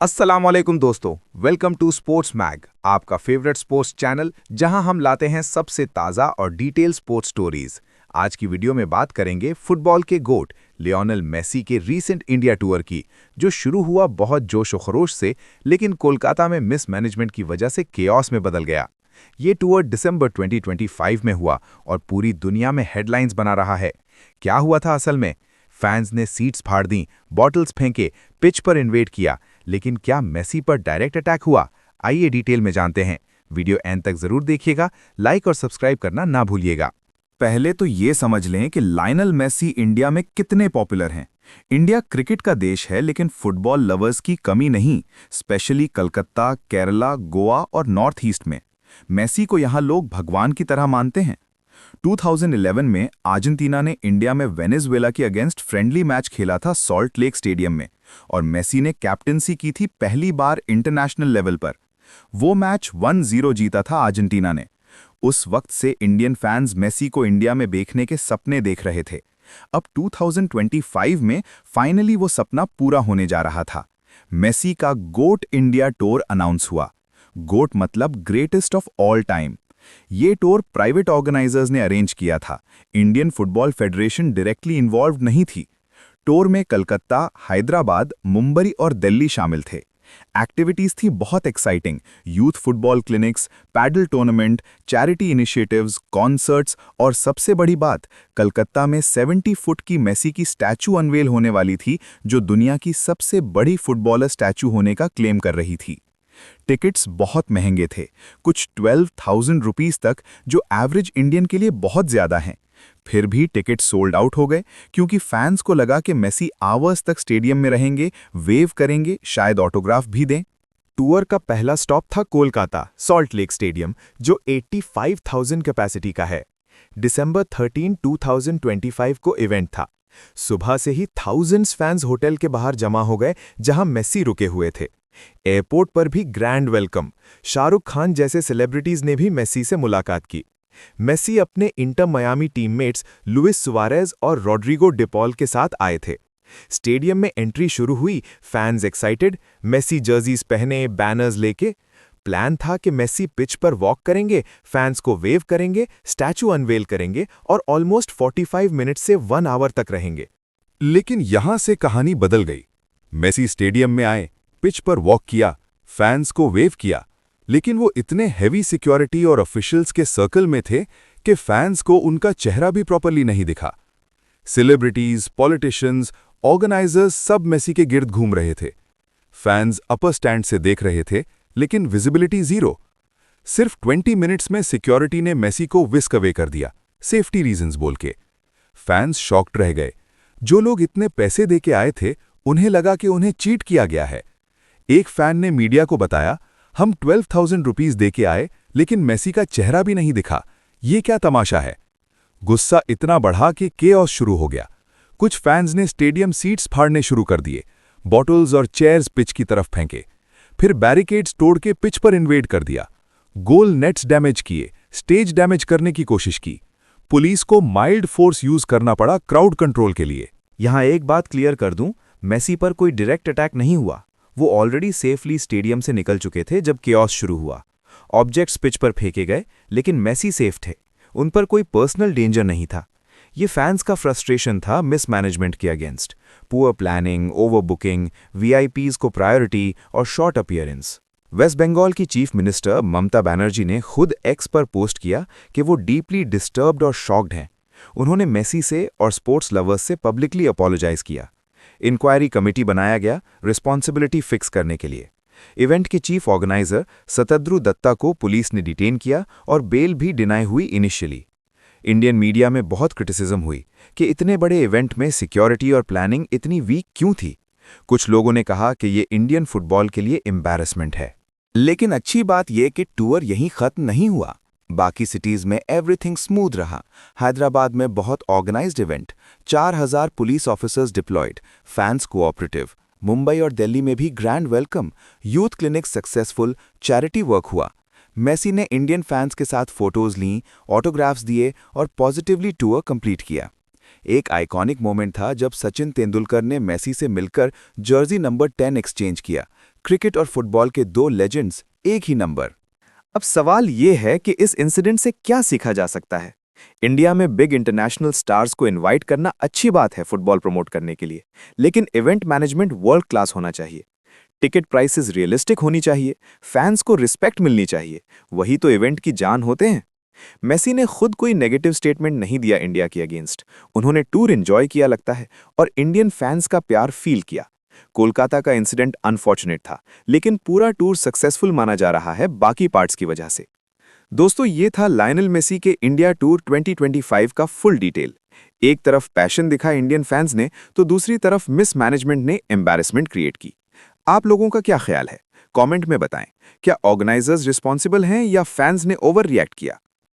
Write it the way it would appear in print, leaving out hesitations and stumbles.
अस्सलामुअलैकुम दोस्तों, welcome to sports mag, आपका फेवरेट स्पोर्ट्स चैनल जहां हम लाते हैं सबसे ताज़ा और डिटेल स्पोर्ट्स स्टोरीज। आज की वीडियो में बात करेंगे फुटबॉल के गोट लियोनेल मेसी के रीसेंट इंडिया टूर की, जो शुरू हुआ बहुत जोश व खरोश से, लेकिन कोलकाता में मिसमैनेजमेंट की वजह से केओस में बदल गया। ये टूर दिसंबर 2025 में हुआ और पूरी दुनिया में हेडलाइंस बना रहा है। क्या हुआ था असल में? फैंस ने सीट्स फाड़ दी, बॉटल्स फेंके, पिच पर इन्वेड किया, लेकिन क्या मेसी पर डायरेक्ट अटैक हुआ? आइए डिटेल में जानते हैं। वीडियो एंड तक जरूर देखिएगा, लाइक और सब्सक्राइब करना ना भूलिएगा। पहले तो ये समझ लें कि लायनल मेसी इंडिया में कितने पॉपुलर हैं। इंडिया क्रिकेट का देश है, लेकिन फुटबॉल लवर्स की कमी नहीं, स्पेशली कलकत्ता, केरला, गोवा और नॉर्थ ईस्ट में। मेसी को यहाँ लोग भगवान की तरह मानते हैं। 2011 में अर्जेंटीना ने इंडिया में वेनेजुएला के अगेंस्ट फ्रेंडली मैच खेला था सॉल्ट लेक स्टेडियम में, और मेसी ने कैप्टेंसी की थी पहली बार इंटरनेशनल लेवल पर। वो मैच 1-0 जीता था अर्जेंटीना ने। उस वक्त से इंडियन फैंस मेसी को इंडिया में देखने के सपने देख रहे थे। अब 2025 में फाइनली वो सपना पूरा होने जा रहा था। मेसी का गोट इंडिया टूर अनाउंस हुआ। गोट मतलब ग्रेटेस्ट ऑफ ऑल टाइम। ये टूर प्राइवेट ऑर्गेनाइजर्स ने अरेंज किया था। Indian football federation directly involve नहीं थी। टूर में कलकत्ता, हैदराबाद, मुंबई और दिल्ली शामिल थे। एक्टिविटीज थी बहुत exciting. Youth football clinics, paddle tournament, charity initiatives, concerts और सबसे बड़ी बात, कलकत्ता में 70 फुट की मेसी की स्टैचू अनवेल होने वाली थी, जो दुनिया की सबसे बड़ी फुटबॉलर स्टैचू होने का क्लेम कर रही थी। टिकट्स बहुत महंगे थे, कुछ 12,000 रुपीस तक, जो एवरेज इंडियन के लिए बहुत ज्यादा हैं। फिर भी टिकट सोल्ड आउट हो गए, क्योंकि फैंस को लगा कि मेसी आवर्स तक स्टेडियम में रहेंगे, वेव करेंगे, शायद ऑटोग्राफ भी दें। टूर का पहला स्टॉप था कोलकाता सॉल्ट लेक स्टेडियम, जो 85,000 कैपेसिटी का है। दिसंबर 13, 2025 को इवेंट था। सुबह से ही थाउजेंड्स फैंस होटल के बाहर जमा हो गए जहां मेसी रुके हुए थे। एयरपोर्ट पर भी ग्रैंड वेलकम। शाहरुख खान जैसे सेलिब्रिटीज ने भी मेसी से मुलाकात की। मेसी अपने inter Miami teammates Luis Suarez और रॉड्रिगो डिपॉल के साथ आए थे। स्टेडियम में एंट्री शुरू हुई, फैंस एक्साइटेड, मेसी जर्सीज पहने, बैनर्स लेके। प्लान था कि मेसी पिच पर वॉक करेंगे, फैंस को वेव करेंगे, स्टैचू अनवेल करेंगे और ऑलमोस्ट 45 मिनट से 1 आवर तक रहेंगे। लेकिन यहां से कहानी बदल गई। मेसी स्टेडियम में आए, पिच पर वॉक किया, फैंस को वेव किया, लेकिन वो इतने हेवी सिक्योरिटी और ऑफिशियल्स के सर्कल में थे कि फैंस को उनका चेहरा भी प्रॉपर्ली नहीं दिखा। सेलिब्रिटीज, पॉलिटिशियंस, ऑर्गेनाइजर्स सब मेसी के गिर्द घूम रहे थे। फैंस अपर स्टैंड से देख रहे थे, लेकिन विजिबिलिटी जीरो। सिर्फ 20 मिनट्स में सिक्योरिटी ने मेसी को विस्क अवे कर दिया, सेफ्टी रीजंस बोल के। फैंस शॉक्ड रह गए। जो लोग इतने पैसे देके आए थे, उन्हें लगा कि उन्हें चीट किया गया है। एक फैन ने मीडिया को बताया, हम 12,000 रुपीस देके आए, लेकिन मेसी का चेहरा भी नहीं दिखा। ये क्या तमाशा है? गुस्सा इतना बढ़ा कि केओस शुरू हो गया। कुछ फैंस ने स्टेडियम सीट्स फाड़ने शुरू कर दिए, बॉटल्स और चेयर्स पिच की तरफ फेंके। फिर बैरिकेड्स तोड़ के पिच पर इन्वेड कर दिया। गोल नेट्स डैमेज किए, स्टेज डैमेज करने की कोशिश की। पुलिस को माइल्ड फोर्स यूज करना पड़ा क्राउड कंट्रोल के लिए। यहाँ एक बात क्लियर कर दूं, मेसी पर कोई डायरेक्ट अटैक नहीं हुआ। वो ऑलरेडी सेफली स्टेडियम से निकल चुके थे जब केओस शुरू हुआ। ऑब्जेक्ट्स पिच पर फेंके गए, लेकिन मेसी सेफ थे। उन पर कोई पर्सनल डेंजर नहीं था। ये फैंस का फ्रस्ट्रेशन था मिसमैनेजमेंट के अगेंस्ट, पुअर प्लानिंग, ओवरबुकिंग, वीआईपीज को प्रायोरिटी और शॉर्ट अपीयरेंस। वेस्ट बंगाल की चीफ मिनिस्टर ममता बनर्जी ने खुद एक्स पर पोस्ट किया कि वो डीपली डिस्टर्ब्ड और शॉक्ड हैं। उन्होंने मेसी से और स्पोर्ट्स लवर्स से पब्लिकली अपोलोजाइज किया। इंक्वायरी कमेटी बनाया गया रिस्पॉन्सिबिलिटी फिक्स करने के लिए। इवेंट के चीफ ऑर्गेनाइजर सतद्रु दत्ता को पुलिस ने डिटेन किया और बेल भी डिनाई हुई इनिशियली। इंडियन मीडिया में बहुत क्रिटिसिज्म हुई कि इतने बड़े इवेंट में सिक्योरिटी और प्लानिंग इतनी वीक क्यों थी। कुछ लोगों ने कहा कि ये इंडियन फुटबॉल के लिए एम्बैरेसमेंट है। लेकिन अच्छी बात यह कि टूर यहीं खत्म नहीं हुआ। बाकी सिटीज में एवरीथिंग स्मूथ रहा। हैदराबाद में बहुत organised event, 4,000 police officers deployed, fans cooperative. Mumbai और दिल्ली में भी grand welcome, youth clinic successful, charity work हुआ। मेसी ने इंडियन फैंस के साथ फोटोज लीं, ऑटोग्राफ्स दिए और पॉजिटिवली टूर कंप्लीट किया। एक आइकॉनिक मोमेंट था जब सचिन तेंदुलकर ने मेसी से मिलकर जर्सी नंबर 10 एक्सचेंज किया। क्रिकेट और फुटबॉल के दो लेजेंड्स एक ही नंबर। अब सवाल ये है कि इस इंसिडेंट से क्या सीखा जा सकता है। इंडिया में बिग इंटरनेशनल स्टार्स को इनवाइट करना अच्छी बात है फुटबॉल प्रमोट करने के लिए, लेकिन इवेंट मैनेजमेंट वर्ल्ड क्लास होना चाहिए। टिकट प्राइसेस रियलिस्टिक होनी चाहिए, फैंस को रिस्पेक्ट मिलनी चाहिए, वही तो इवेंट की जान होते हैं। मेसी ने खुद कोई नेगेटिव स्टेटमेंट नहीं दिया इंडिया के अगेंस्ट। उन्होंने टूर एंजॉय किया लगता है और इंडियन फैंस का प्यार फील किया। कोलकाता का इंसिडेंट अनफॉर्चुनेट था, लेकिन पूरा टूर सक्सेसफुल माना जा रहा है बाकी पार्ट्स की वजह से। दोस्तों, ये था लायनल मेसी के इंडिया टूर 2025 का फुल डिटेल। एक तरफ पैशन दिखा इंडियन फैंस ने, तो दूसरी तरफ मिसमैनेजमेंट ने एम्बैरेसमेंट क्रिएट की। आप लोगों का क्या ख्याल है? कमेंट में बताएं। क्या ऑर्गेनाइजर्स रिस्पॉन्सिबल हैं या फैंस ने ओवर रिएक्ट किया?